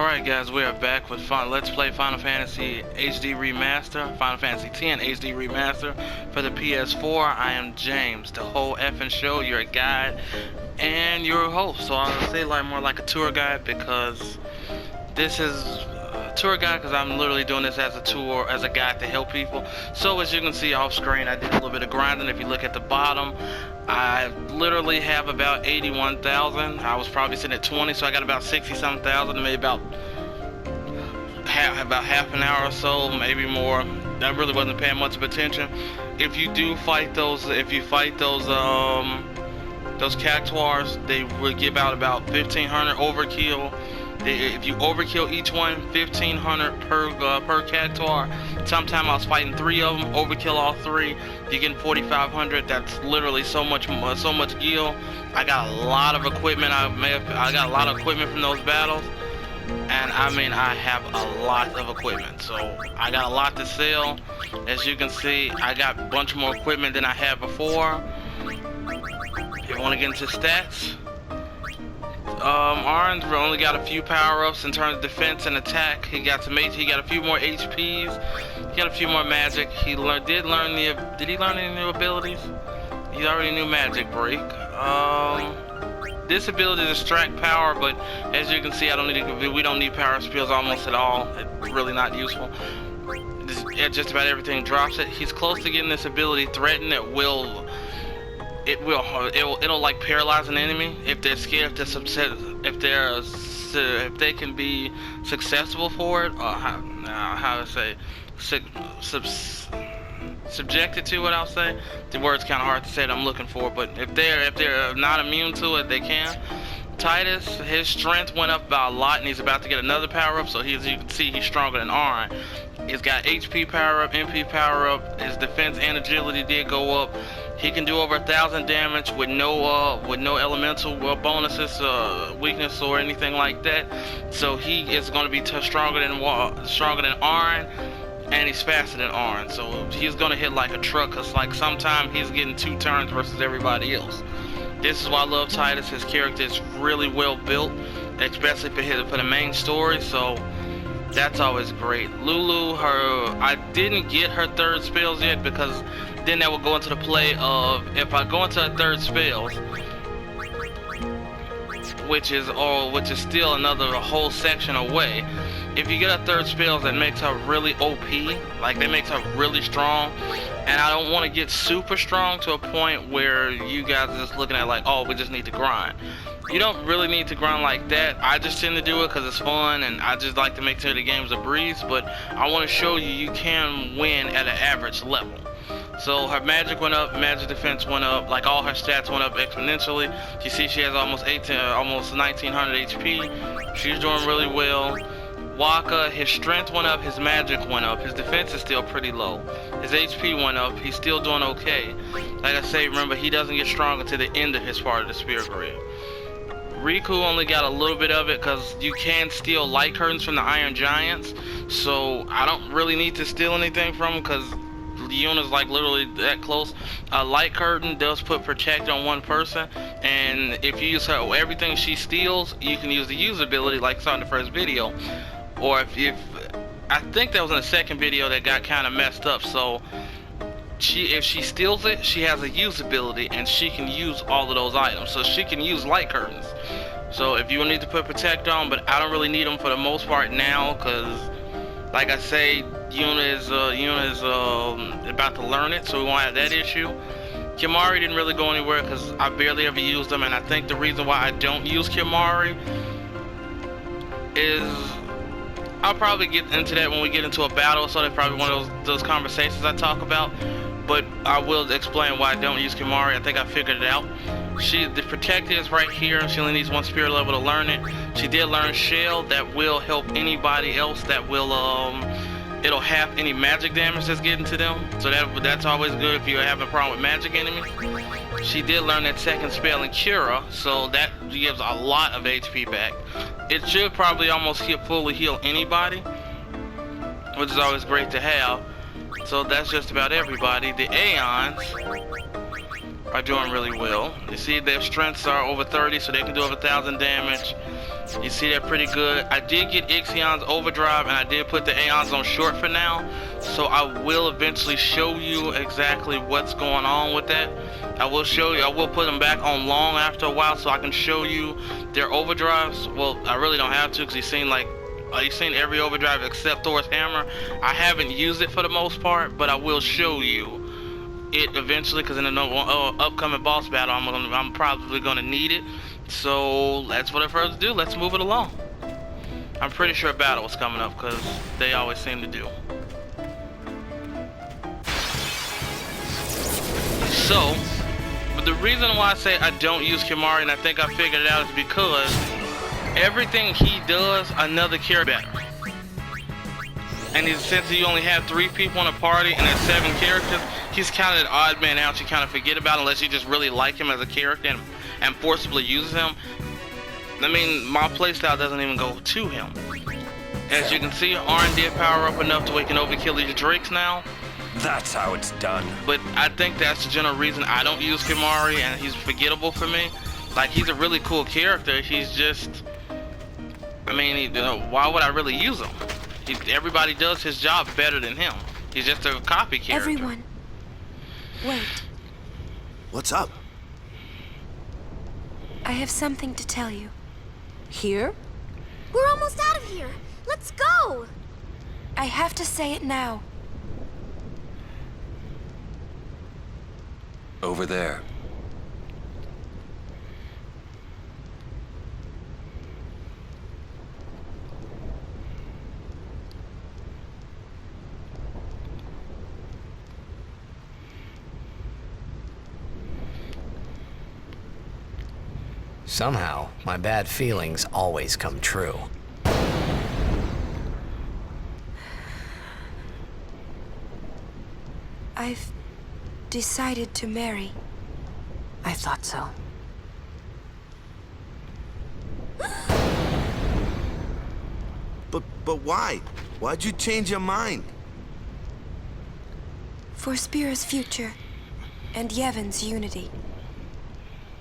Alright guys, we are back with Let's Play Final Fantasy HD Remaster, Final Fantasy X HD Remaster for the PS4. I am James, the whole effing show, your guide, and your host. So I'll say more like a tour guide because this is a tour guide because I'm literally doing this as a tour, as a guide to help people. So as you can see off screen, I did a little bit of grinding. If you look at the bottom, I literally have about 81,000. I was probably sitting at 20, so I got about 60-something thousand, maybe about half an hour or so, maybe more. I really wasn't paying much of attention. If you do fight those, those cactuars, they will give out about 1,500 overkill. If you overkill each one, 1,500 per cactuar. Sometime I was fighting 3 of them, overkill all 3. You're getting 4,500. That's literally so much gil. I got a lot of equipment. I got a lot of equipment from those battles, and I mean I have a lot of equipment. So I got a lot to sell. As you can see, I got a bunch more equipment than I had before. If you want to get into stats. Orange only got a few power-ups in terms of defense and attack. He got a few more HPs. He got a few more magic. Did he learn any new abilities? He already knew magic break. This ability is distract power, but as you can see, we don't need power spells almost at all. It's really not useful. Just about everything drops it. He's close to getting this ability, threaten. It'll like paralyze an enemy if they're scared, if they can be successful for it, or how to say, subjected to it. I'll say the word's kind of hard to say that I'm looking for, but if they're not immune to it, they can. Titus, his strength went up by a lot, and he's about to get another power up. So as you can see, he's stronger than Arn. He's got HP power up, MP power up. His defense and agility did go up. He can do over 1,000 damage with no elemental bonuses, weakness or anything like that. So he is going to be stronger than Arn, and he's faster than Arn. So he's going to hit like a truck, cause like sometimes he's getting 2 turns versus everybody else. This is why I love Titus. His character is really well built, especially for the main story. So that's always great. Lulu, I didn't get her 3rd spells yet because then that will go into the play of if I go into her 3rd spells, which is still a whole section away. If you get her 3rd spells, that makes her really OP, like that makes her really strong. And I don't want to get super strong to a point where you guys are just looking at like, oh, we just need to grind. You don't really need to grind like that. I just tend to do it because it's fun, and I just like to make sure the game's a breeze. But I want to show you can win at an average level. So her magic went up, magic defense went up, like all her stats went up exponentially. You see she has almost 1,900 HP. She's doing really well. Waka, his strength went up, his magic went up, his defense is still pretty low. His HP went up, he's still doing okay. Like I say, remember, he doesn't get stronger to the end of his part of the spirit grid. Riku only got a little bit of it because you can steal light curtains from the Iron Giants. So I don't really need to steal anything from him because Yuna's like literally that close. A light curtain does put protect on one person, and if you use everything she steals, you can use the usability like I saw in the first video. Or if I think that was in the second video that got kind of messed up. So if she steals it, she has a usability and she can use all of those items. So she can use light curtains. So if you need to put protect on, but I don't really need them for the most part now, because like I say, Yuna is about to learn it, so we won't have that issue. Kimahri didn't really go anywhere because I barely ever used them, and I think the reason why I don't use Kimahri is I'll probably get into that when we get into a battle, so that's probably one of those conversations I talk about. But I will explain why I don't use Kimahri. I think I figured it out. The protect is right here. She only needs 1 spirit level to learn it. She did learn Shell. That will help anybody else that will it'll half any magic damage that's getting to them. So that's always good if you're having a problem with magic enemies. She did learn that 2nd spell in Cura, so that gives a lot of HP back. It should probably almost fully heal anybody, which is always great to have. So that's just about everybody. The Aeons, are doing really well. You see their strengths are over 30, so they can do over 1,000 damage. You see they're pretty good. I did get Ixion's overdrive, and I did put the Aeons on short for now, so I will eventually show you exactly what's going on with that. I will show you, I will put them back on long after a while so I can show you their overdrives. Well, I really don't have to because you've seen every overdrive except Thor's hammer. I haven't used it for the most part, but I will show you it eventually because in the upcoming boss battle I'm probably gonna need it. So let's, without further ado, let's move it along. I'm pretty sure battle is coming up because they always seem to do. So, but the reason why I say I don't use Kimahri, and I think I figured it out, is because everything he does, another character better. And since you only have 3 people in a party and there's 7 characters, he's kind of an odd man out you kind of forget about unless you just really like him as a character and forcibly uses him. I mean, my playstyle doesn't even go to him. As you can see, Arn did power up enough to where he can overkill these Drakes now. That's how it's done. But I think that's the general reason I don't use Kimahri, and he's forgettable for me. Like, he's a really cool character. He's just, I mean, why would I really use him? Everybody does his job better than him. He's just a copy character. Everyone, wait. What's up? I have something to tell you. Here? We're almost out of here. Let's go. I have to say it now. Over there. Somehow, my bad feelings always come true. I've decided to marry. I thought so. But why? Why'd you change your mind? For Spira's future and Yevon's unity.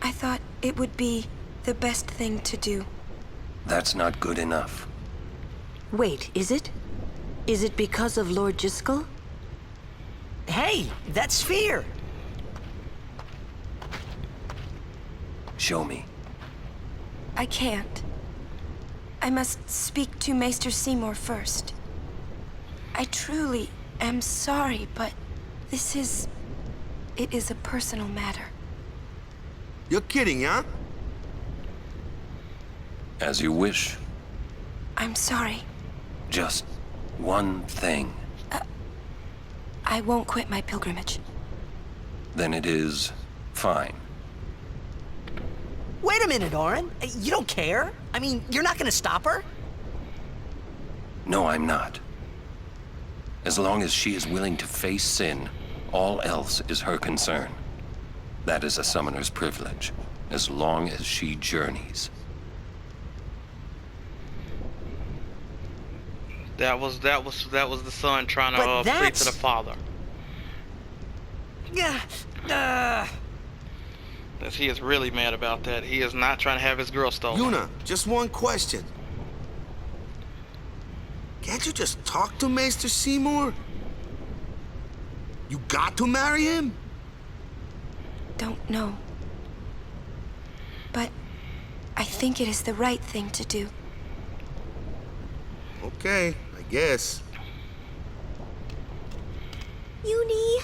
I thought it would be the best thing to do. That's not good enough. Wait, is it? Is it because of Lord Jyscal? Hey, that sphere! Show me. I can't. I must speak to Maester Seymour first. I truly am sorry, but it is a personal matter. You're kidding, huh? As you wish. I'm sorry. Just one thing. I won't quit my pilgrimage. Then it is fine. Wait a minute, Orin. You don't care? I mean, you're not gonna stop her? No, I'm not. As long as she is willing to face sin, all else is her concern. That is a summoner's privilege, as long as she journeys. That was the son trying to pray to the father. Yeah. As he is really mad about that. He is not trying to have his girl stolen. Yuna, just one question. Can't you just talk to Maester Seymour? You got to marry him? Don't know. But I think it is the right thing to do. Okay, I guess. Uni.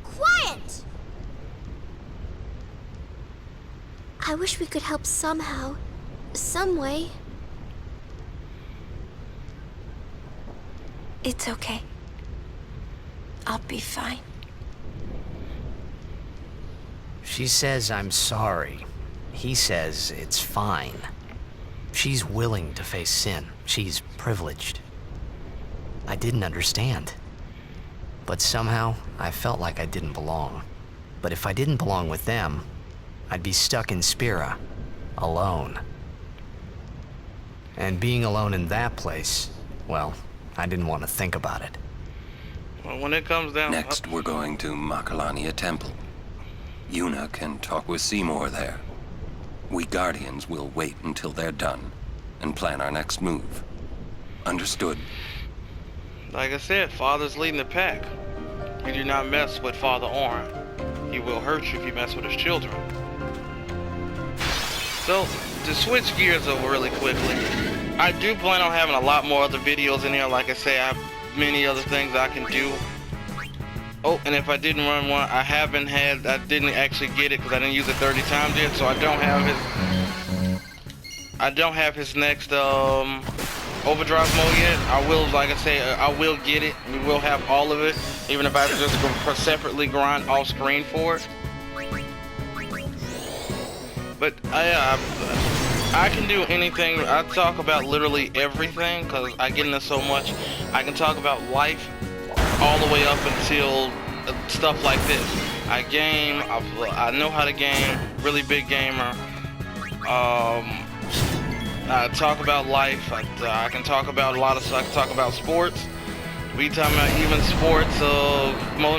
Quiet! I wish we could help somehow. Some way. It's okay. I'll be fine. She says I'm sorry. He says it's fine. She's willing to face sin. She's privileged. I didn't understand. But somehow, I felt like I didn't belong. But if I didn't belong with them, I'd be stuck in Spira, alone. And being alone in that place, well, I didn't want to think about it. Well, when it comes down... Next, we're going to Makalania Temple. Yuna can talk with Seymour there. We Guardians will wait until they're done and plan our next move. Understood? Like I said, Father's leading the pack. You do not mess with Father Orin. He will hurt you if you mess with his children. So, to switch gears over really quickly, I do plan on having a lot more other videos in here. Like I say, I have many other things I can do. Oh, and if I didn't run one, I didn't actually get it because I didn't use it 30 times yet, so I don't have his next overdrive mode yet. I will, like I say, I will get it. We will have all of it, even if I just go separately grind off screen for it. But I can do anything. I talk about literally everything because I get into so much. I can talk about life all the way up until stuff like this. I game. I know how to game. Really big gamer. I talk about life. I can talk about a lot of stuff. I can talk about sports. We talking about even sports,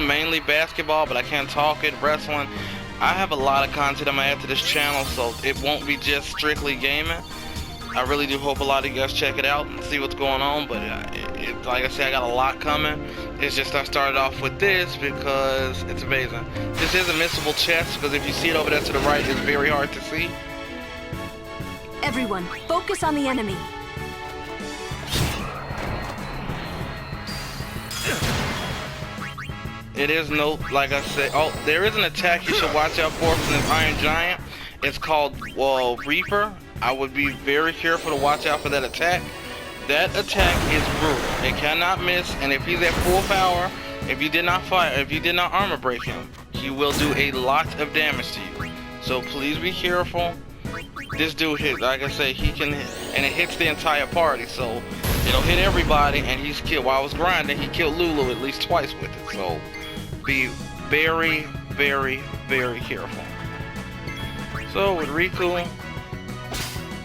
mainly basketball, but I can't talk it. Wrestling. I have a lot of content I'm gonna add to this channel, so it won't be just strictly gaming. I really do hope a lot of you guys check it out and see what's going on, but like I said, I got a lot coming. It's just I started off with this because it's amazing. This is a missable chest, because if you see it over there to the right, it's very hard to see. Everyone, focus on the enemy. It is no, like I said, oh, there is an attack you should watch out for from this Iron Giant. It's called, Reaper. I would be very careful to watch out for that attack. That attack is brutal. It cannot miss, and if he's at full power, if you did not armor break him, he will do a lot of damage to you. So please be careful. This dude hit, like I say, he can hit, and it hits the entire party, so it'll hit everybody, and he's killed. While I was grinding, he killed Lulu at least twice with it, so be very, very, very careful. So with Riku,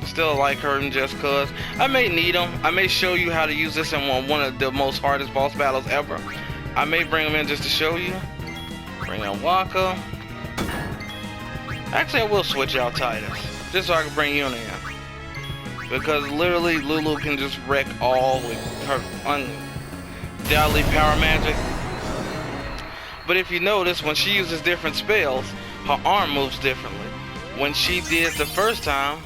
still like her just cause. I may need him. I may show you how to use this in one of the most hardest boss battles ever. I may bring him in just to show you. Bring in Waka. Actually, I will switch out Titus, just so I can bring Yuna in. Because literally, Lulu can just wreck all with her undoubtedly power magic. But if you notice, when she uses different spells, her arm moves differently. When she did the first time,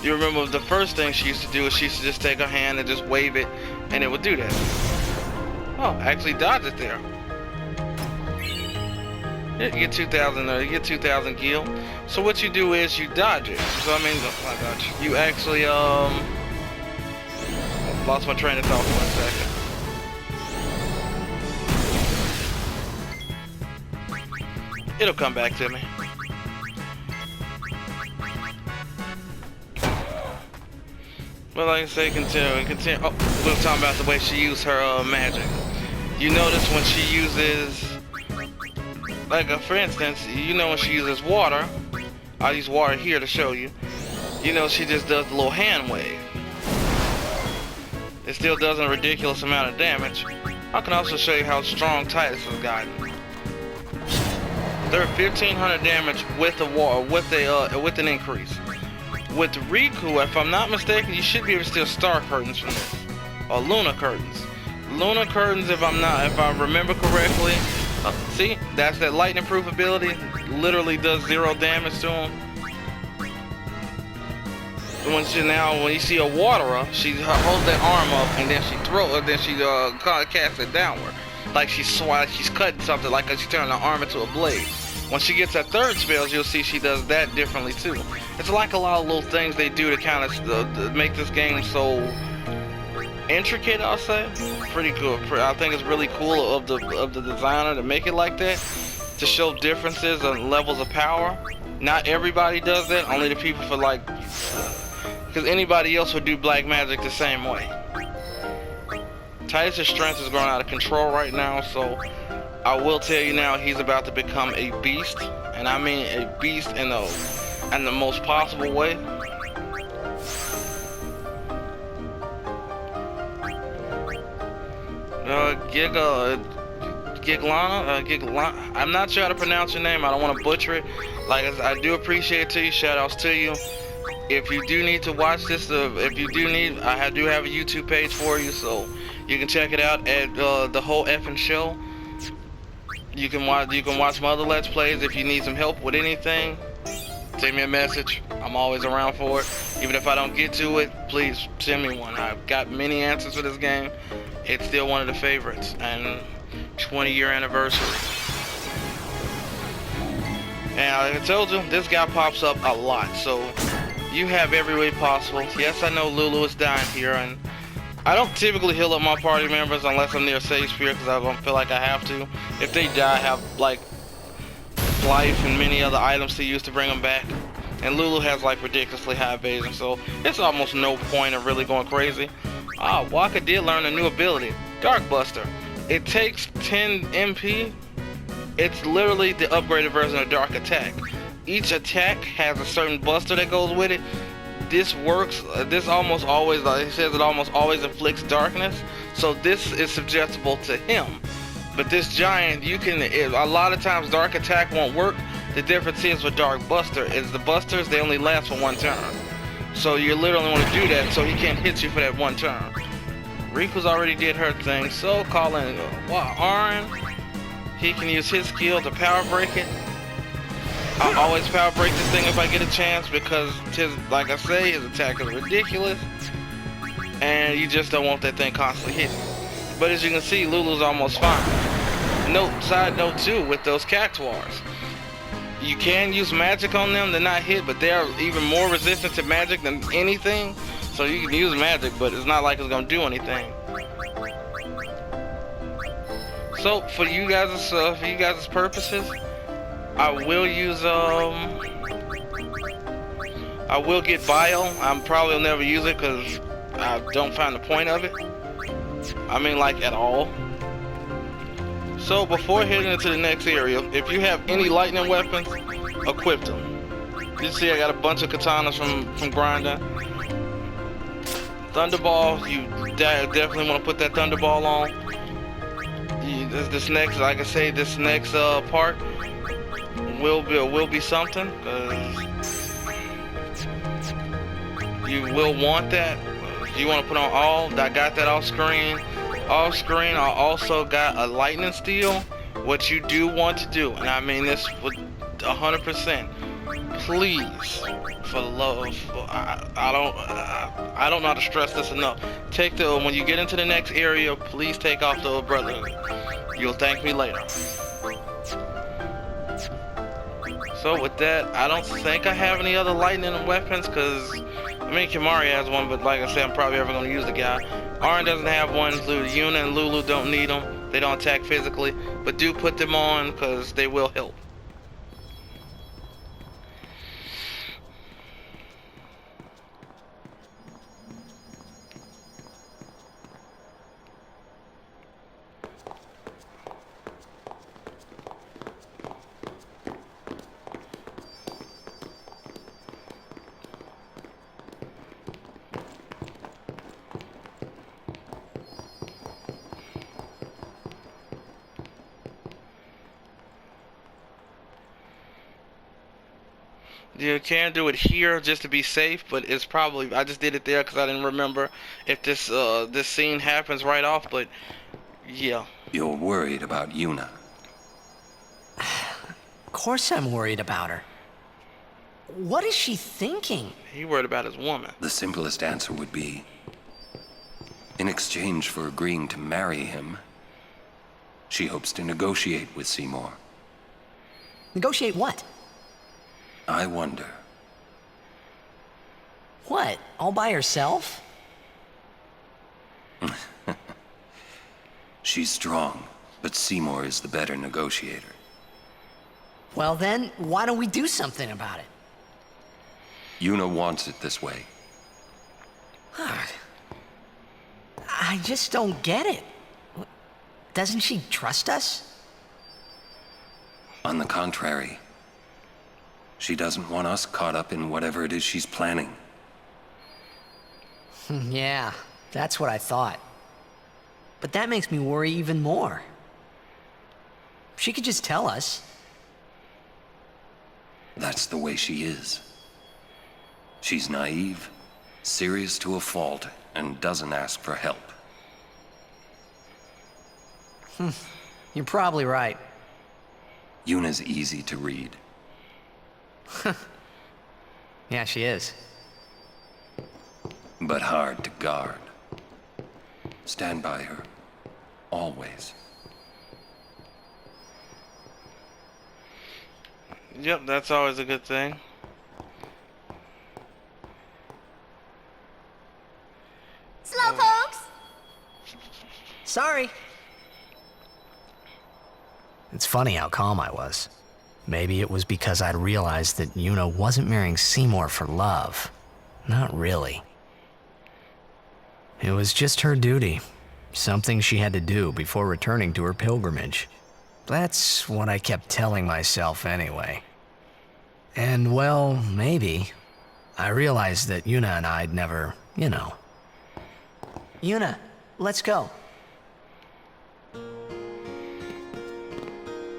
you remember the first thing she used to do is she used to just take her hand and just wave it, and it would do that. Oh, actually dodge it there. You get 2,000 there, you get 2,000 gil. So what you do is you dodge it. So I mean, you actually, lost my train of thought for 1 second. It'll come back to me. But like I say, continue. Oh, we were talking about the way she used her magic. You notice when she uses, like for instance, you know when she uses water, I'll use water here to show you. You know she just does the little hand wave. It still does a ridiculous amount of damage. I can also show you how strong Titus has gotten. They're 1,500 damage with the water, with an increase. With Riku, if I'm not mistaken, you should be able to steal star curtains from this, or Luna curtains. Luna curtains, if I remember correctly. See, that's that lightning proof ability. Literally does 0 damage to him. When you see a waterer, she holds that arm up and then she casts it downward, like she's cutting something, like she's turning her arm into a blade. When she gets her third spells, you'll see she does that differently too. It's like a lot of little things they do to kind of make this game so intricate, I'll say. Pretty good. I think it's really cool of the designer to make it like that, to show differences and levels of power. Not everybody does that, only the people for like, because anybody else would do black magic the same way. Titus' strength is growing out of control right now, so I will tell you now, he's about to become a beast, and I mean a beast in the most possible way. Giglana. I'm not sure how to pronounce your name. I don't want to butcher it. Like I do appreciate it to you. Shout outs to you. If you do need to watch this, if you do need, do have a YouTube page for you, so you can check it out at the whole effing show. You can watch my other Let's Plays. If you need some help with anything, send me a message. I'm always around for it. Even if I don't get to it, please send me one. I've got many answers for this game. It's still one of the favorites, and 20-year anniversary. And like I told you, this guy pops up a lot, so you have every way possible. Yes, I know Lulu is dying here, and I don't typically heal up my party members unless I'm near Sage Spear, because I don't feel like I have to. If they die, I have like life and many other items to use to bring them back. And Lulu has like ridiculously high evasion, so it's almost no point of really going crazy. Waka did learn a new ability, Dark Buster. It takes 10 MP. It's literally the upgraded version of Dark Attack. Each attack has a certain buster that goes with it. This works. This almost always, like he says, it almost always inflicts darkness. So this is suggestible to him. But this giant, a lot of times Dark Attack won't work. The difference is with Dark Buster is the busters, they only last for one turn. So you literally want to do that so he can't hit you for that one turn. Riku's already did her thing, so calling Aaron. He can use his skill to power break it. I always power break this thing if I get a chance, because like I say, his attack is ridiculous. And you just don't want that thing constantly hitting. But as you can see, Lulu's almost fine. Side note too, with those cactuars. You can use magic on them to not hit, but they're even more resistant to magic than anything. So you can use magic, but it's not like it's gonna do anything. So for you guys' purposes, I will use I will get bio. I probably will never use it because I don't find the point of it. I mean, like, at all. So before heading into the next area, if you have any lightning weapons, equip them. You see I got a bunch of katanas from grinding. Thunderball, you definitely want to put that Thunderball on. This next, like I say, this next part will be something, because you will want that. You want to put on all. I got that off screen. Off screen, I also got a lightning steel. What you do want to do, and I mean this with 100%. Please, for the love, I don't know how to stress this enough. When you get into the next area, please take off the brother. You'll thank me later. So with that, I don't think I have any other lightning weapons, because I mean Kimari has one, but like I said, I'm probably ever going to use the guy. Arn doesn't have one. Yuna and Lulu don't need them. They don't attack physically, but do put them on because they will help. You can do it here just to be safe, but it's probably, I just did it there because I didn't remember if this scene happens right off, but yeah. You're worried about Yuna. Of course I'm worried about her. What is she thinking? He worried about his woman. The simplest answer would be, in exchange for agreeing to marry him, she hopes to negotiate with Seymour. Negotiate what? I wonder. What? All by herself? She's strong, but Seymour is the better negotiator. Well then, why don't we do something about it? Yuna wants it this way. I just don't get it. Doesn't she trust us? On the contrary, she doesn't want us caught up in whatever it is she's planning. Yeah, that's what I thought. But that makes me worry even more. She could just tell us. That's the way she is. She's naive, serious to a fault, and doesn't ask for help. You're probably right. Yuna's easy to read. Yeah, she is. But hard to guard. Stand by her. Always. Yep, that's always a good thing. Slowpokes! Sorry. It's funny how calm I was. Maybe it was because I'd realized that Yuna wasn't marrying Seymour for love. Not really. It was just her duty. Something she had to do before returning to her pilgrimage. That's what I kept telling myself anyway. And well, maybe. I realized that Yuna and I'd never, you know. Yuna, let's go.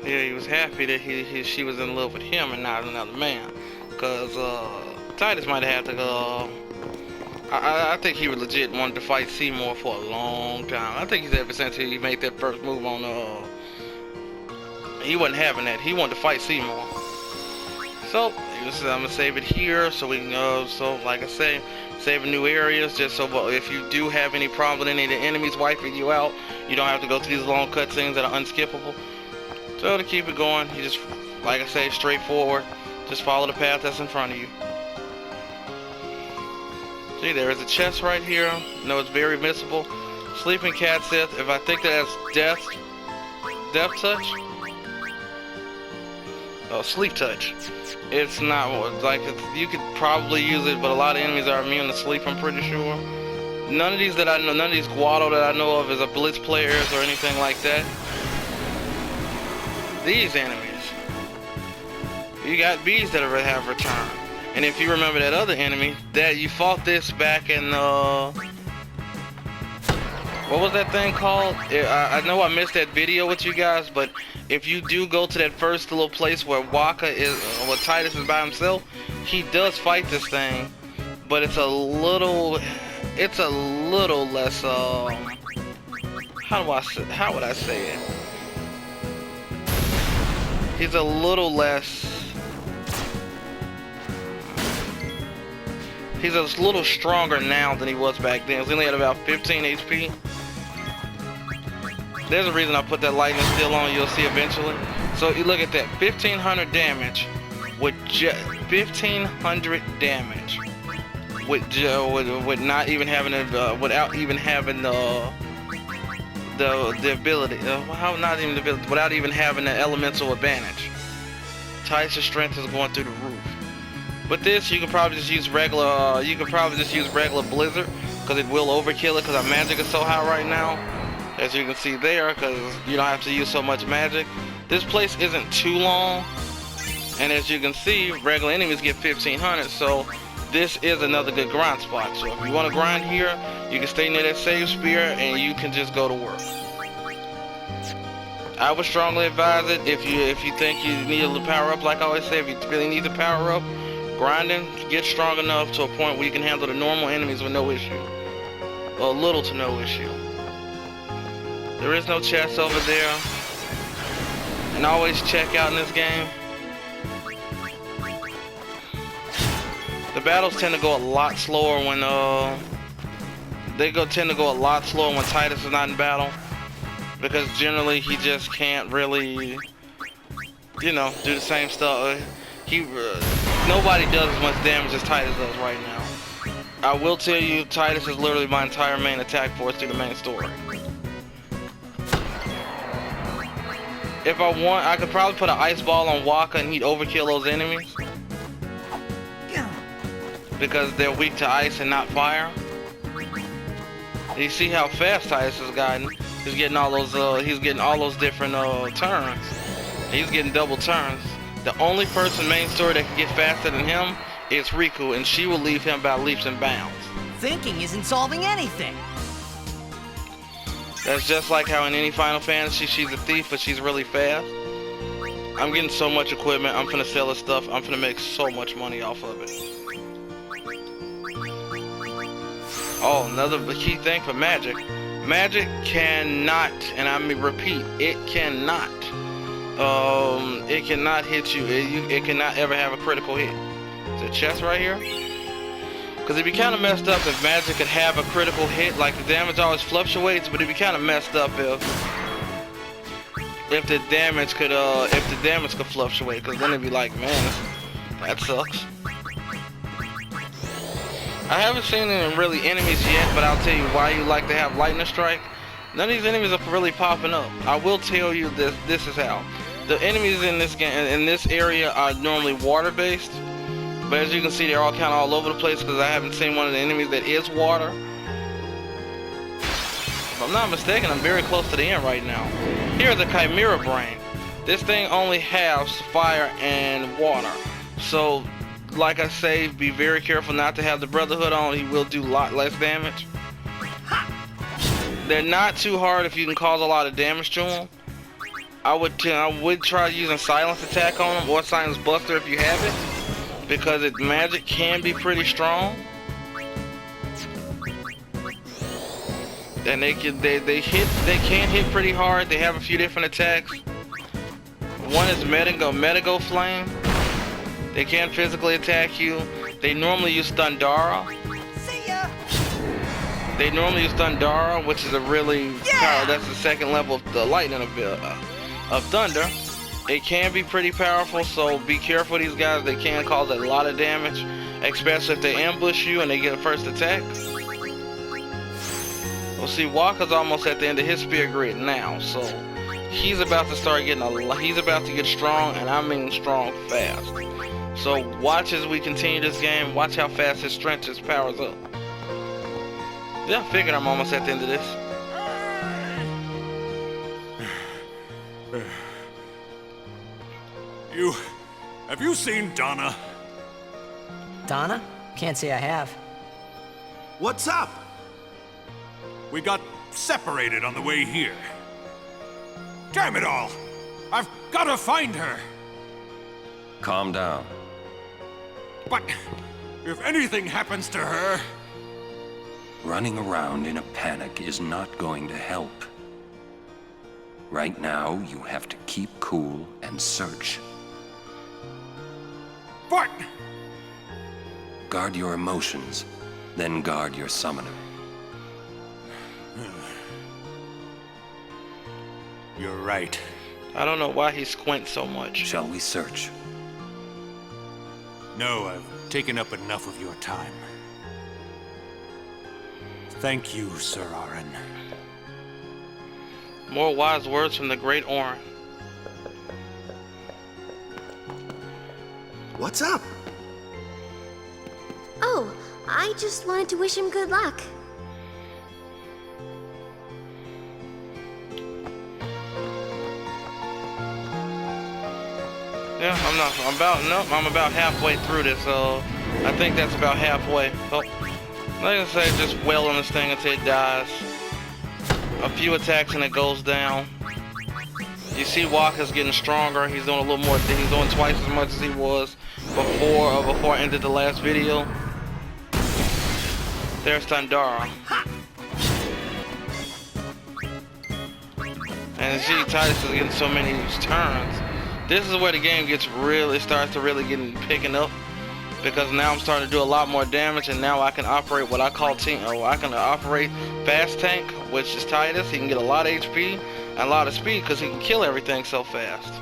Yeah, he was happy that she was in love with him and not another man. Cause Titus might have had to go. I think he was legit wanted to fight Seymour for a long time. I think he's ever since he made that first move on he wasn't having that. He wanted to fight Seymour. So I'm gonna save it here so we can so like I say, saving new areas just so if you do have any problem with any of the enemies wiping you out, you don't have to go through these long cutscenes that are unskippable. So to keep it going, you just, like I say, straightforward. Just follow the path that's in front of you. See, there is a chest right here. No, it's very missable. Sleeping cat says, if I think that's death touch? Oh, sleep touch. It's not, like, you could probably use it, but a lot of enemies are immune to sleep, I'm pretty sure. None of these that I know, none of these Guado that I know of is a Blitz players or anything like that. These enemies, you got bees that have returned, and if you remember that other enemy that you fought this back in what was that thing called? I know I missed that video with you guys, but if you do go to that first little place where Waka is, where Titus is by himself, he does fight this thing, but it's a little less how would I say it? He's a little less. He's a little stronger now than he was back then. He only had about 15 HP. There's a reason I put that lightning steel on. You'll see eventually. So you look at that, 1500 damage with 1500 damage with not even having without even having the ability, not even the ability, without even having the elemental advantage. Titus' strength is going through the roof. With this, you can probably just use regular. Blizzard, because it will overkill it. Because our magic is so high right now, as you can see there. Because you don't have to use so much magic. This place isn't too long, and as you can see, regular enemies get 1500. So this is another good grind spot. So if you want to grind here, you can stay near that save spear and you can just go to work. I would strongly advise it if you think you need to power up, like I always say, if you really need to power up, grinding, get strong enough to a point where you can handle the normal enemies with no issue. Or little to no issue. There is no chest over there. And always check out in this game. The battles tend to go a lot slower when tend to go a lot slower when Titus is not in battle, because generally he just can't really, do the same stuff. Nobody does as much damage as Titus does right now. I will tell you, Titus is literally my entire main attack force through the main story. If I want, I could probably put an ice ball on Waka and he'd overkill those enemies, because they're weak to ice and not fire. And you see how fast Titus has gotten. He's getting all those different turns. He's getting double turns. The only person main story that can get faster than him is Riku, and she will leave him by leaps and bounds. Thinking isn't solving anything. That's just like how in any Final Fantasy she's a thief, but she's really fast. I'm getting so much equipment. I'm finna sell this stuff. I'm finna make so much money off of it. Oh, another key thing for magic. Magic cannot, and I mean repeat, it cannot hit you. It cannot ever have a critical hit. Is there a chest right here? Because it'd be kind of messed up if magic could have a critical hit. Like the damage always fluctuates, but it'd be kind of messed up if the damage could fluctuate. Because then it'd be like, man, that sucks. I haven't seen any really enemies yet, but I'll tell you why you like to have lightning strike. None of these enemies are really popping up. I will tell you this. This is how. The enemies in this game, in this area, are normally water based, but as you can see, they're all kind of all over the place because I haven't seen one of the enemies that is water. If I'm not mistaken, I'm very close to the end right now. Here's the Chimera Brain. This thing only has fire and water, so like I say, be very careful not to have the Brotherhood on. He will do a lot less damage. They're not too hard if you can cause a lot of damage to them. I would try using Silence Attack on them or Silence Buster if you have it, because magic can be pretty strong. And they can hit pretty hard. They have a few different attacks. One is Medigo Flame. They can't physically attack you. They normally use Thundara. See ya! They normally use Thundara, which is a really that's the second level of the lightning of thunder. It can be pretty powerful, so be careful of these guys. They can cause a lot of damage, especially if they ambush you and they get a first attack. Well, see, Walker's almost at the end of his spear grid now, so he's about to start getting he's about to get strong, and I mean strong fast. So watch as we continue this game. Watch how fast his strength just powers up. Yeah, I figured I'm almost at the end of this. Have you seen Donna? Donna? Can't say I have. What's up? We got separated on the way here. Damn it all! I've got to find her! Calm down. But if anything happens to her... Running around in a panic is not going to help. Right now, you have to keep cool and search. But... Guard your emotions, then guard your summoner. You're right. I don't know why he squints so much. Shall we search? No, I've taken up enough of your time. Thank you, Sir Aaron. More wise words from the Great Orin. What's up? Oh, I just wanted to wish him good luck. Yeah, I'm about halfway through this, so I think that's about halfway. So, like I say, just wail on this thing until it dies. A few attacks and it goes down. You see Walker's getting stronger. He's doing a little more, he's doing twice as much as he was before I ended the last video. There's Thundara. And see, Titus is getting so many turns. This is where the game starts to really picking up, because now I'm starting to do a lot more damage, and now I can operate what I call I can operate fast tank, which is Titus. He can get a lot of HP and a lot of speed because he can kill everything so fast.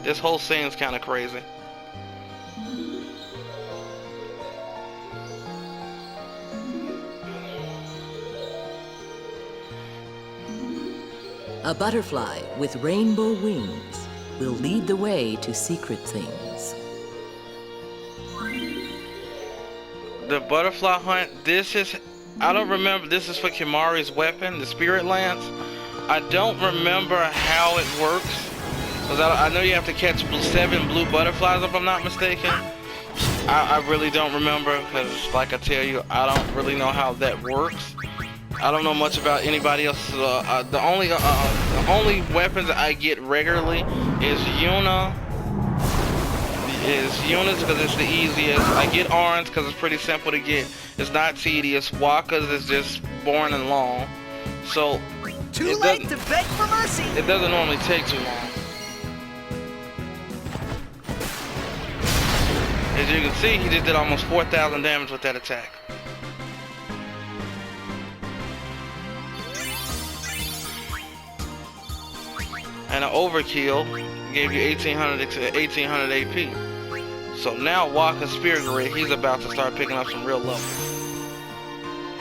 This whole scene's kind of crazy. A butterfly with rainbow wings will lead the way to secret things. The butterfly hunt, I don't remember, this is for Kimari's weapon, the Spirit Lance. I don't remember how it works, because I know you have to catch 7 blue butterflies if I'm not mistaken. I really don't remember, because like I tell you, I don't really know how that works. I don't know much about anybody else. The only weapons that I get regularly is Yuna's because it's the easiest. I get Orange because it's pretty simple to get. It's not tedious. Waka's is just boring and long. So Too late to beg for mercy. it doesn't normally take too long. As you can see, he just did almost 4,000 damage with that attack. And an overkill gave you 1800 AP. So now Waka's Spirit Grid, he's about to start picking up some real levels.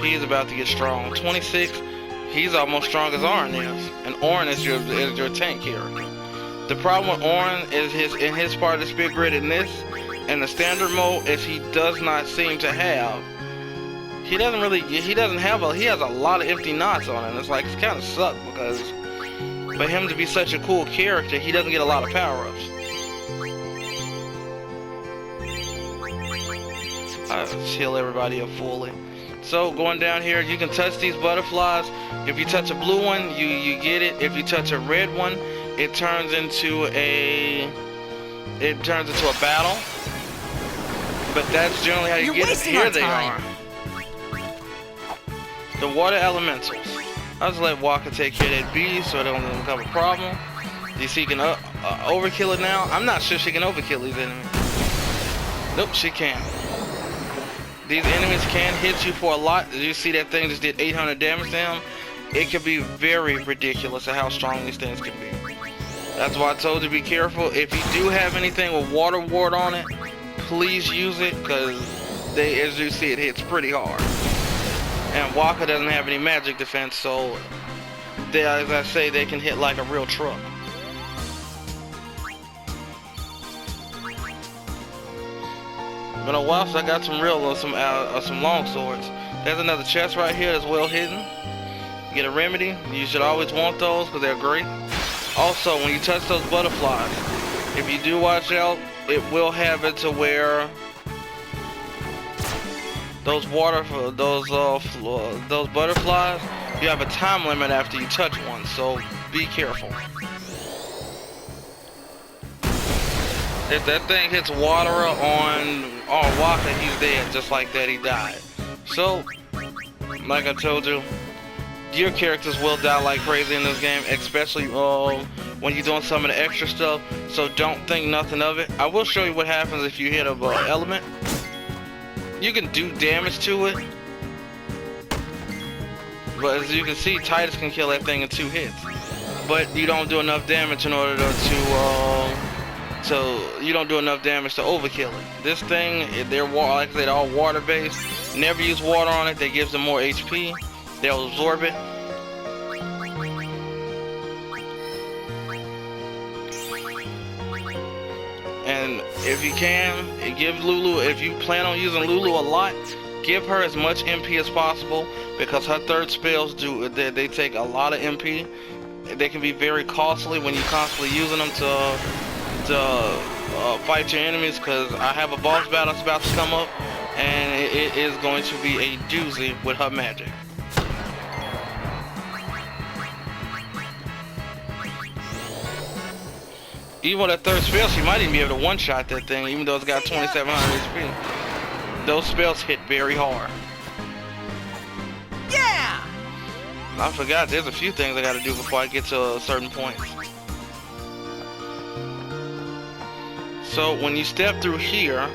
He's about to get strong. 26, he's almost strong as Auron is. And Auron is your tank character. The problem with Auron is in his part of the Spirit Grid in this, in the standard mode, is he does not seem to have. He has a lot of empty knots on him. It's kind of sucks because for him to be such a cool character, he doesn't get a lot of power-ups. Let's heal everybody up fully. So going down here, you can touch these butterflies. If you touch a blue one, you get it. If you touch a red one, it turns into a battle. But that's generally how you get it. Here they are. The water elementals. I'll just let Waka take care of that beast so it don't become a problem. You see, you can overkill it now. I'm not sure she can overkill these enemies. Nope, she can. These enemies can hit you for a lot. You see that thing just did 800 damage to him. It can be very ridiculous at how strong these things can be. That's why I told you to be careful. If you do have anything with water ward on it, please use it because as you see, it hits pretty hard. And Waka doesn't have any magic defense, so as I say, they can hit like a real truck. Been a while, so I got some long swords. There's another chest right here that's well hidden. Get a remedy. You should always want those because they're great. Also, when you touch those butterflies, if you do watch out, it will have it to where those butterflies, you have a time limit after you touch one, so be careful. If that thing hits water on Waka, he's dead. Just like that, he died. So, like I told you, your characters will die like crazy in this game, especially when you're doing some of the extra stuff. So don't think nothing of it. I will show you what happens if you hit a element. You can do damage to it, but as you can see, Titus can kill that thing in 2 hits. But you don't do enough damage in order you don't do enough damage to overkill it. This thing, they're like I said, all water based. Never use water on it. That gives them more HP. They'll absorb it. And if you can, give Lulu, if you plan on using Lulu a lot, give her as much MP as possible because her third spells they take a lot of MP. They can be very costly when you're constantly using them to fight your enemies, because I have a boss battle that's about to come up and it is going to be a doozy with her magic. Even with that third spell, she might even be able to one-shot that thing, even though it's got 2,700 HP. Those spells hit very hard. Yeah! I forgot, there's a few things I gotta do before I get to a certain point. So when you step through here,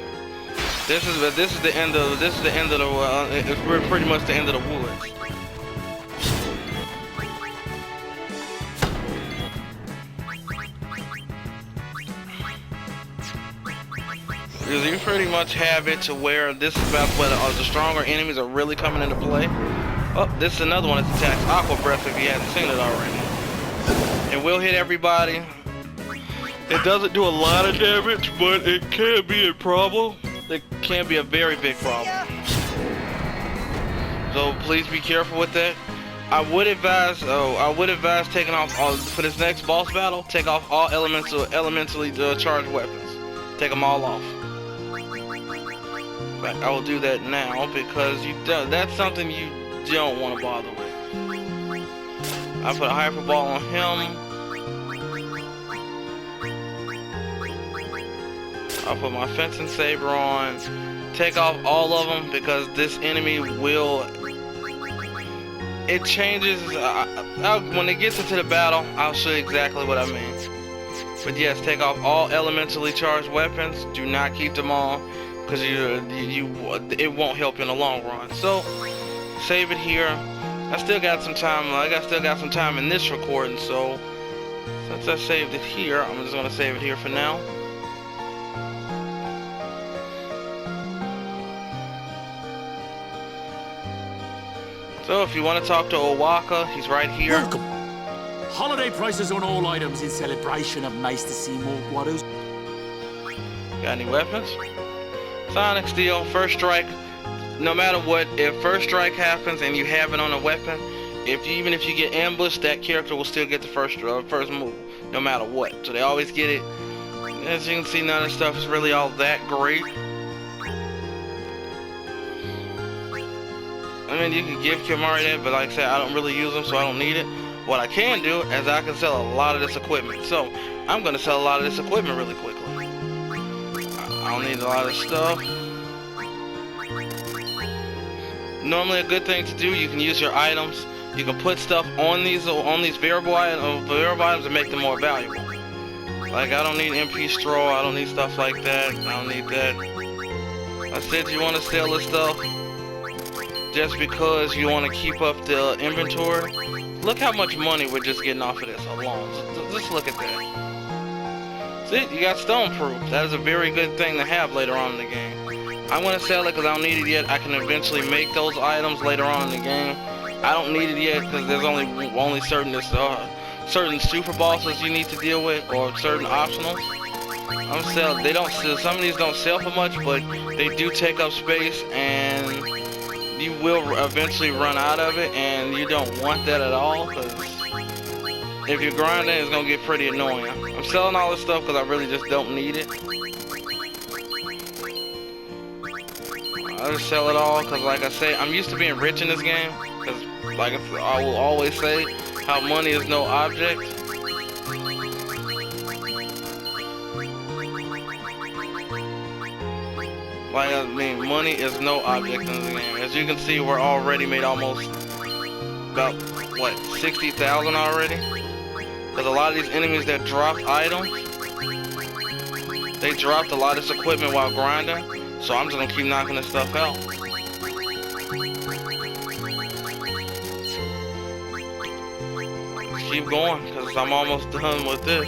this is the end of it's pretty much the end of the woods. Because you pretty much have it to where this is about where the stronger enemies are really coming into play. Oh, this is another one that attacks Aqua Breath if you hadn't seen it already. It will hit everybody. It doesn't do a lot of damage, but it can be a problem. It can be a very big problem. So please be careful with that. I would advise taking off for this next boss battle. Take off all elementally charged weapons. Take them all off. But I will do that now because that's something you don't want to bother with. I put a hyper ball on him. I'll put my fencing saber on. Take off all of them because this enemy will. It changes. When it gets into the battle, I'll show you exactly what I mean. But yes, take off all elementally charged weapons. Do not keep them on because it won't help you in the long run. So save it here. I still got some time. I still got some time in this recording. So since I saved it here, I'm just gonna save it here for now. So if you want to talk to Owaka, he's right here. Welcome. Holiday prices on all items in celebration of Maester Seymour Guado's. Got any weapons? Sonic Steel, first strike. No matter what, if first strike happens and you have it on a weapon, even if you get ambushed, that character will still get the first move, no matter what. So they always get it. As you can see, none of the stuff is really all that great. I mean, you can give Kimari that, but like I said, I don't really use them, so I don't need it. What I can do is I can sell a lot of this equipment. So I'm going to sell a lot of this equipment really quickly. I don't need a lot of stuff. Normally a good thing to do, you can use your items. You can put stuff on these variable items and make them more valuable. Like I don't need MP straw, I don't need stuff like that. I don't need that. I said you want to sell this stuff just because you want to keep up the inventory. Look how much money we're just getting off of this alone. Just look at that. See, you got stone proof. That is a very good thing to have later on in the game. I'm going to sell it because I don't need it yet. I can eventually make those items later on in the game. I don't need it yet because there's only certain super bosses you need to deal with or certain optionals. I'm selling. They don't. Some of these don't sell for much, but they do take up space and you will eventually run out of it, and you don't want that at all because if you're grinding, it's gonna get pretty annoying. I'm selling all this stuff because I really just don't need it. I just sell it all because, like I say, I'm used to being rich in this game. Because, like I will always say, how money is no object. Like, I mean, money is no object in this game. As you can see, we're already made almost about, what, 60,000 already? Because a lot of these enemies that dropped items, they dropped a lot of this equipment while grinding. So I'm just going to keep knocking this stuff out. Let's keep going, because I'm almost done with this.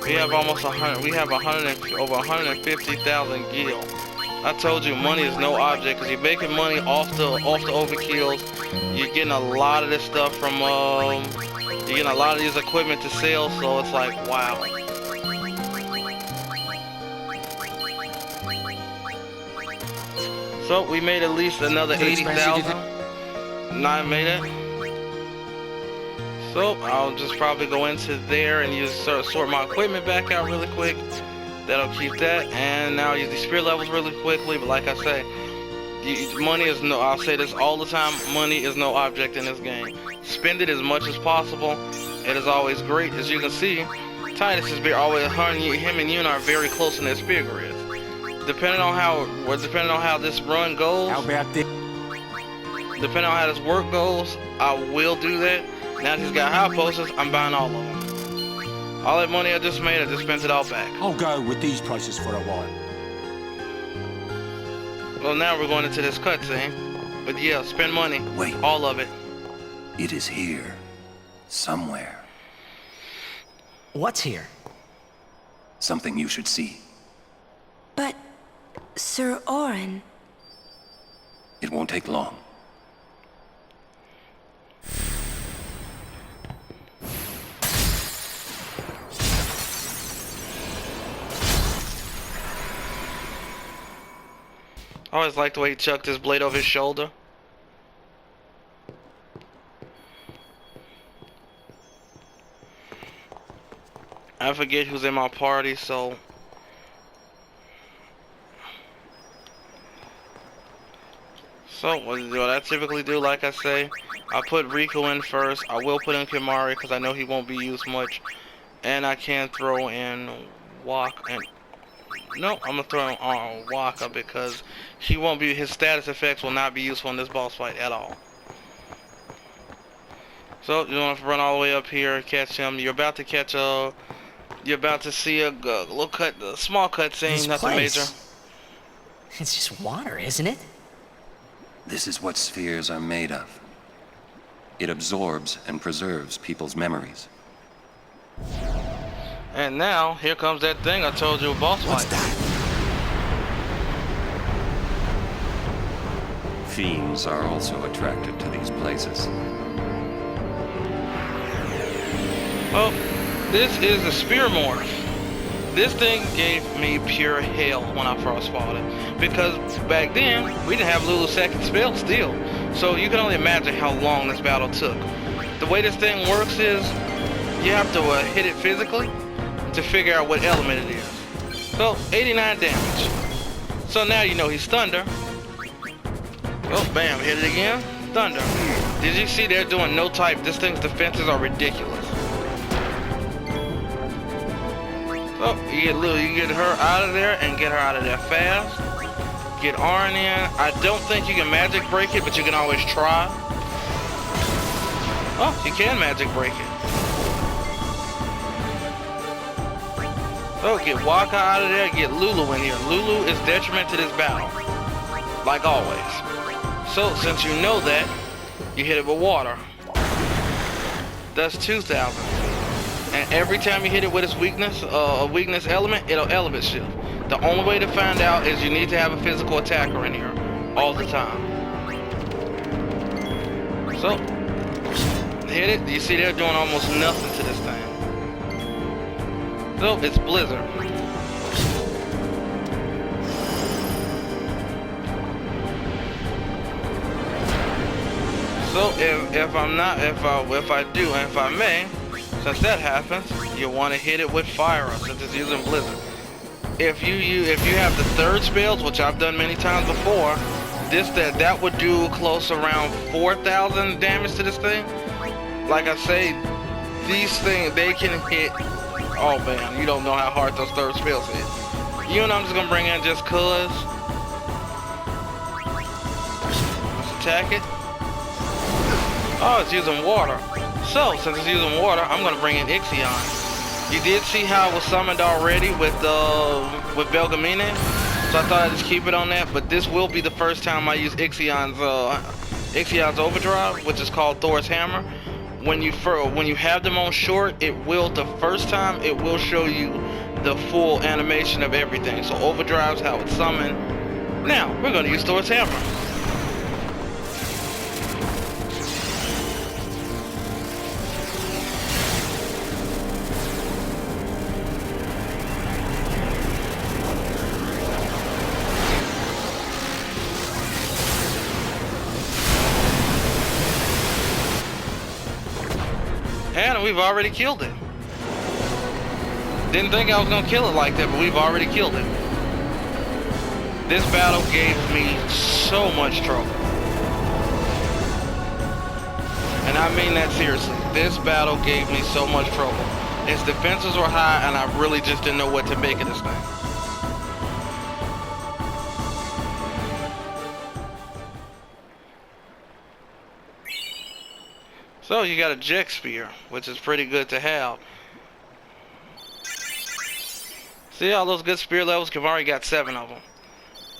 We have almost 100, we have over 150,000 gil. I told you money is no object because you're making money off the overkills. You're getting a lot of this stuff from you're getting a lot of these equipment to sell, so it's like wow. So we made at least another 80,000. Not made it. So I'll just probably go into there and sort my equipment back out really quick. That'll keep that, and now use the spirit levels really quickly. But like I say, money is no. I'll say this all the time. Money is no object in this game. Spend it as much as possible. It is always great, as you can see. Titus is always him and you are very close in their spirit grids. Depending on how this run goes. How about this? Depending on how this work goes, I will do that. Now that he's got high posters, I'm buying all of them. All that money I just made, I just spent it all back. I'll go with these prices for a while. Well, now we're going into this cutscene. But yeah, spend money. Wait. All of it. It is here. Somewhere. What's here? Something you should see. But, Sir Orin... It won't take long. I always liked the way he chucked his blade over his shoulder. I forget who's in my party, so... So what I typically do, like I say, I put Riku in first. I will put in Kimari because I know he won't be used much, and I can throw in Waka. And no, I'm gonna throw in Waka because he won't be. His status effects will not be useful in this boss fight at all. So you want to run all the way up here, catch him. You're about to catch a. You're about to see a little a small cutscene, nothing major. It's just water, isn't it? This is what spheres are made of. It absorbs and preserves people's memories. And now, here comes that thing I told you, a boss fight. What's that? Fiends are also attracted to these places. Oh, this is a spear morph. This thing gave me pure hell when I first fought it. Because back then, we didn't have Lulu's second spell still. So you can only imagine how long this battle took. The way this thing works is, you have to hit it physically to figure out what element it is. So, 89 damage. So now you know he's Thunder. Oh, bam, hit it again. Thunder. Did you see they're doing no type? This thing's defenses are ridiculous. Oh, you get Lulu, you get her out of there and get her out of there fast. Get Arn in. I don't think you can magic break it, but you can always try. Oh, you can magic break it. Oh, get Waka out of there, get Lulu in here. Lulu is detriment to this battle, like always. So, since you know that, you hit it with water. That's 2,000. And every time you hit it with its weakness, a weakness element, it'll element shift. The only way to find out is you need to have a physical attacker in here all the time. So, hit it. You see they're doing almost nothing to this thing. So, it's Blizzard. So, if I may, since that happens, you want to hit it with Fire since it's using Blizzard. If you have the third spells, which I've done many times before, that would do close around 4,000 damage to this thing. Like I say, these things they can hit. Oh man, you don't know how hard those third spells hit. You and I'm just gonna bring in just cause. Let's attack it. Oh, it's using water. So, since it's using water, I'm going to bring in Ixion. You did see how it was summoned already with Belgamine, so I thought I'd just keep it on that, but this will be the first time I use Ixion's overdrive, which is called Thor's Hammer. When you have them on short, the first time, it will show you the full animation of everything. So overdrive's how it's summoned. Now, we're going to use Thor's Hammer. And we've already killed it. Didn't think I was gonna kill it like that, but we've already killed it. This battle gave me so much trouble. And I mean that seriously. This battle gave me so much trouble. Its defenses were high and I really just didn't know what to make of this thing. So you got a Jex Spear, which is pretty good to have. See all those good spear levels? I've already got 7 of them.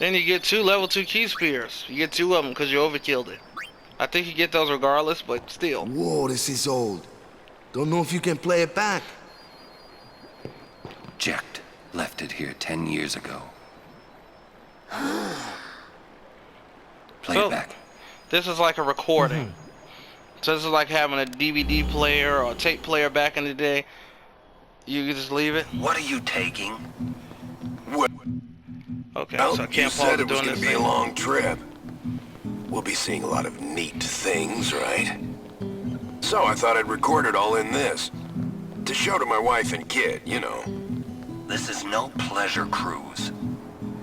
Then you get 2 level 2 key spears. You get 2 of them because you overkilled it. I think you get those regardless, but still. Whoa, this is old. Don't know if you can play it back. Jecht left it here 10 years ago. Play it back. This is like a recording. So this is like having a DVD player or a tape player back in the day. You just leave it. What are you taking? What? Okay, Well, so I you can't said pause it was doing going this to be a thing. long trip. We'll be seeing a lot of neat things, right? So I thought I'd record it all in this. To show to my wife and kid, you know. This is no pleasure cruise.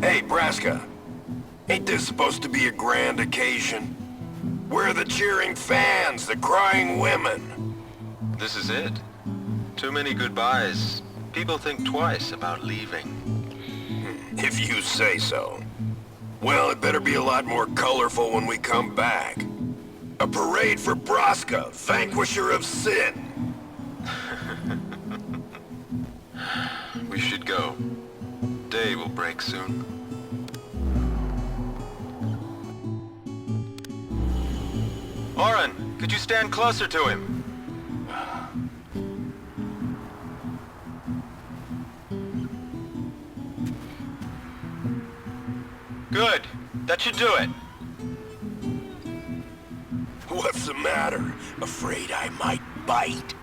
Hey, Braska. Ain't this supposed to be a grand occasion? Where are the cheering fans, the crying women? This is it. Too many goodbyes. People think twice about leaving. If you say so. Well, it better be a lot more colorful when we come back. A parade for Braska, vanquisher of sin. We should go. Day will break soon. Oren, could you stand closer to him? Good. That should do it. What's the matter? Afraid I might bite?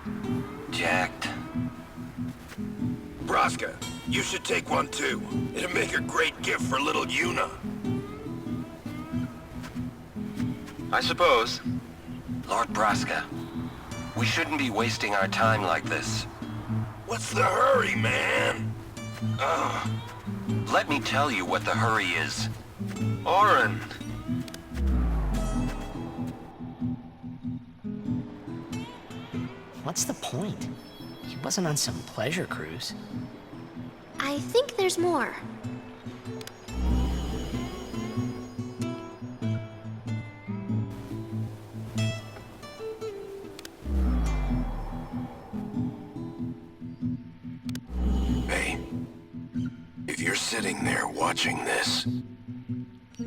Jacked. Braska, you should take one too. It'd make a great gift for little Yuna. I suppose. Lord Braska, we shouldn't be wasting our time like this. What's the hurry, man? Let me tell you what the hurry is. Oren! What's the point? He wasn't on some pleasure cruise. I think there's more. Hey, if you're sitting there watching this,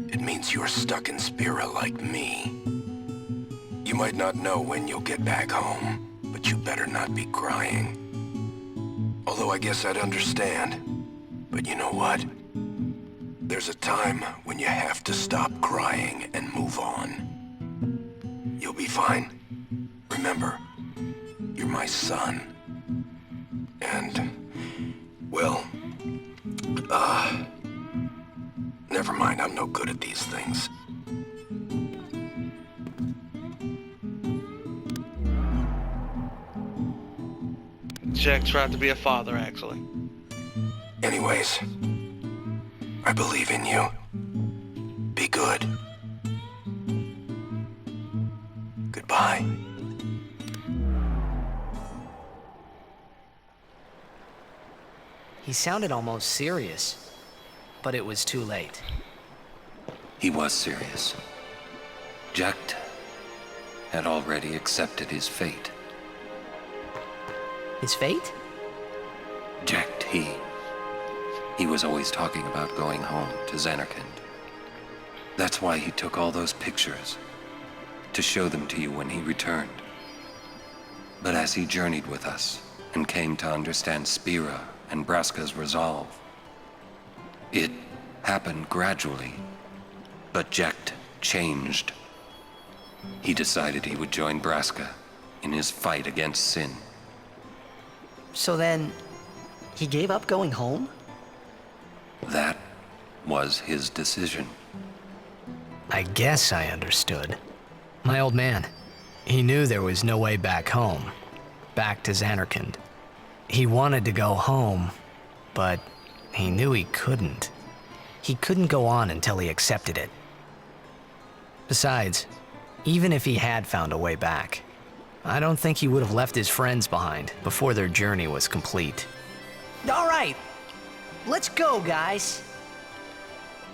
it means you're stuck in Spira like me. You might not know when you'll get back home, but you better not be crying. Although I guess I'd understand. But you know what? There's a time when you have to stop crying and move on. You'll be fine. Remember, you're my son. And, well, never mind, I'm no good at these things. Jack tried to be a father, actually. Anyways, I believe in you. Be good. Goodbye. He sounded almost serious, but it was too late. He was serious. Jack had already accepted his fate. His fate? Jack, he was always talking about going home to Xanarkand. That's why he took all those pictures, to show them to you when he returned. But as he journeyed with us and came to understand Spira and Braska's resolve, it happened gradually, but Jack changed. He decided he would join Braska in his fight against sin. So then, he gave up going home? That was his decision. I guess I understood. My old man, he knew there was no way back home, back to Xanarkand. He wanted to go home, but he knew he couldn't. He couldn't go on until he accepted it. Besides, even if he had found a way back, I don't think he would have left his friends behind before their journey was complete. All right, let's go, guys.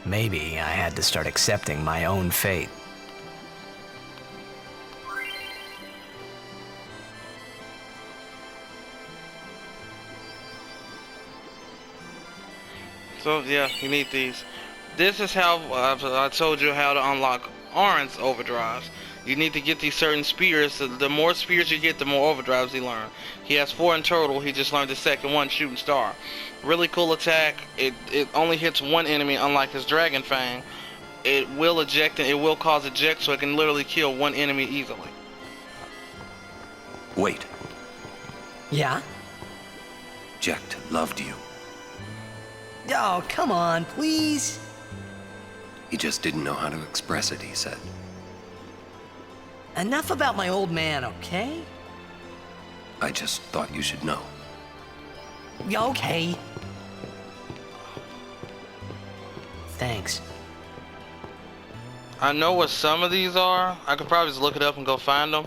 Maybe I had to start accepting my own fate. So yeah, you need these. This is how I told you how to unlock Oren's overdrives. You need to get these certain spears. The more spears you get, the more overdrives he learns. He has 4 in total. He just learned the second one, Shooting Star. Really cool attack. It only hits one enemy, unlike his Dragon Fang. It will eject and it will cause eject, so it can literally kill one enemy easily. Wait. Yeah? Jack loved you. Oh, come on, please. He just didn't know how to express it, he said. Enough about my old man, okay? I just thought you should know. Okay. Thanks. I know what some of these are. I could probably just look it up and go find them.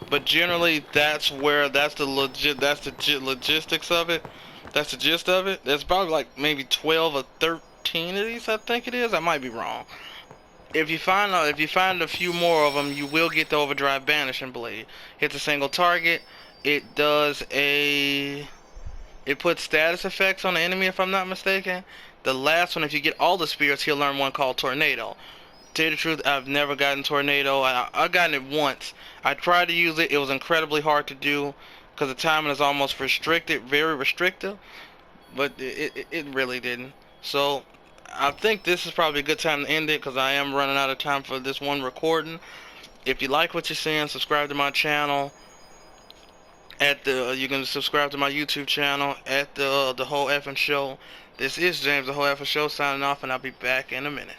But generally, that's the logistics of it. That's the gist of it. There's probably like maybe 12 or 13 of these, I think it is. I might be wrong. If you find a few more of them, you will get the overdrive banishing blade. Hits a single target. It puts status effects on the enemy, if I'm not mistaken. The last one, if you get all the spirits, he'll learn one called Tornado. To tell you the truth, I've never gotten Tornado. I've gotten it once. I tried to use it. It was incredibly hard to do because the timing is almost restricted, very restrictive. But it really didn't. So I think this is probably a good time to end it because I am running out of time for this one recording. If you like what you're seeing, subscribe to my channel. You can subscribe to my YouTube channel at the Whole Effing Show. This is James the Whole Effing Show signing off, and I'll be back in a minute.